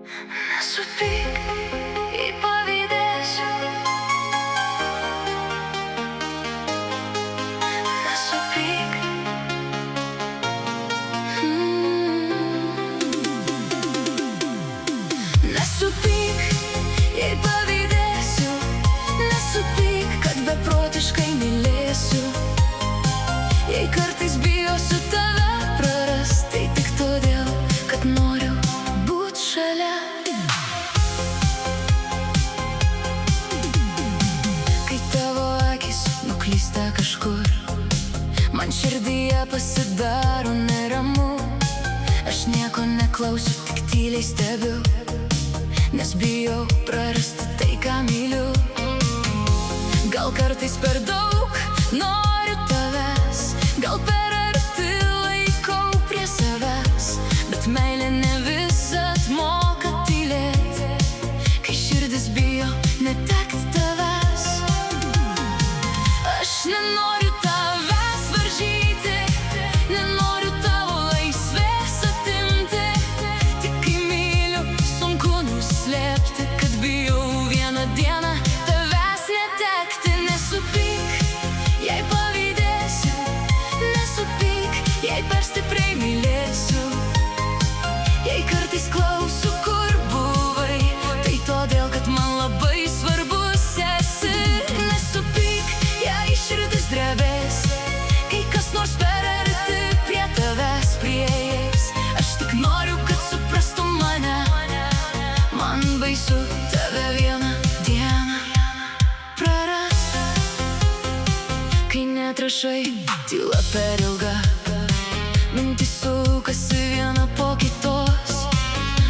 Nesupyk, jei pavydėsiu. Nesupyk. Nesupyk, jei pavydėsiu. Nesupyk, kad beprotiškai mylėsiu. Jei kartais bijosiu tave prarast, tai tik todėl, kad noriu būt šalia. Kai tavo akis nuklysta kažkur, man širdyje pasidaro neramu. Aš nieko neklausiu, tik tyliai stebiu, nes bijau prarasti tai, ką myliu. Gal kartais per daug noriu tavęs, gal per arti laikau prie savęs, bet meilė ne visad moka tylėti, kai širdis bijo netekti tavęs. Aš nenoriu tavęs varžyti, nenoriu tavo laisvės atimti, tik kai myliu sunku nuslėpti, kad bijau vieną dieną tavęs netekti. Nesupyk, jei pavydėsiu. Nesupyk, jei per stipriai mylėsiu. Jei kartais klausiu, kur buvai, tai todėl, kad man labai svarbus esi. Nesupyk, jei širdis drebės, kai kas nors per arti prie tavęs prieis. Aš tik noriu, kad suprastum mane, man baisu tave vieną dieną prarast. Kai neatrašai, tyla per ilga, mintys sukasi viena po kitos.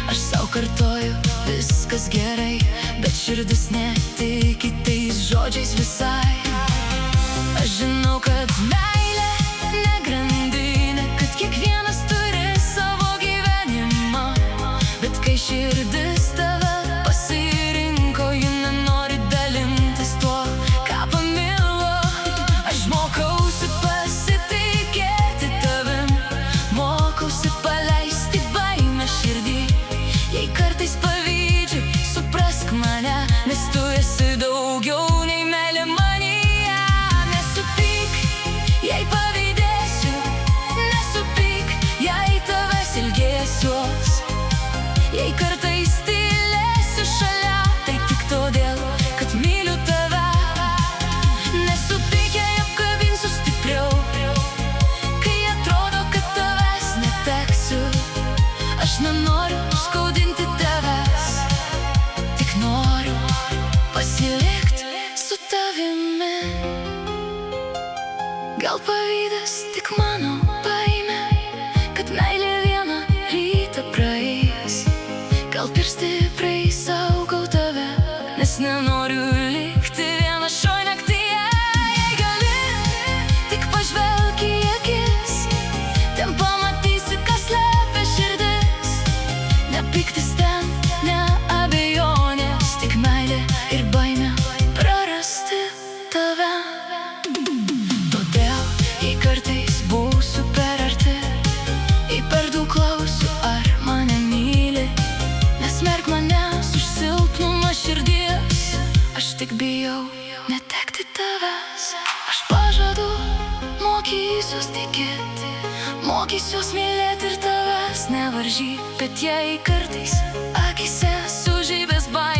Aš sau kartoju, viskas gerai, bet širdis netiki tais žodžiais visai. Aš žinau, kad meilė ne grandinė, kad kiekvienas turi savo gyvenimą, bet kai širdis tave pasirinko, ji nenori dalintis tuo, ką pamilo. Aš mokausi pasitikėti tavim, mokausi paleisti baimę širdį. Jei kartais pavydžiu, suprask mane, nes tu esi daugiau nei meilė manyje. Nesupyk, jei pavydėsiu. Nesupyk, jei tavęs ilgėsiuos. Jei kartais tylėsiu šalia, tai tik todėl, kad myliu tave. Nesupyk, jei apkabinsiu stipriau, kai atrodo, kad tavęs neteksiu. Aš nenoriu skaudinti tavęs, tik noriu pasilikt su tavimi. Gal pavydas tik mano baimė, kad meilė vieną rytą praeis. Gal per stipriai saugau tave, nes nenoriu likti viena šioj naktyje. Jei gali, tik pažvelk į akis, ten pamatysi, kas slepia širdis. Ne pyktis ten, ne abejonės, tik meilė ir baimė prarasti tave. Todėl, jei kartais būsiu per arti, jei per daug klausiu, ar mane myli, nesmerk manęs už silpnumą širdies. Aš tik bijau netekti tavęs. Aš pažadu, mokysiuos tikėti, mokysiuos mylėti ir tavęs nevaržyt. Bet jei kartais akyse sužibės baimė,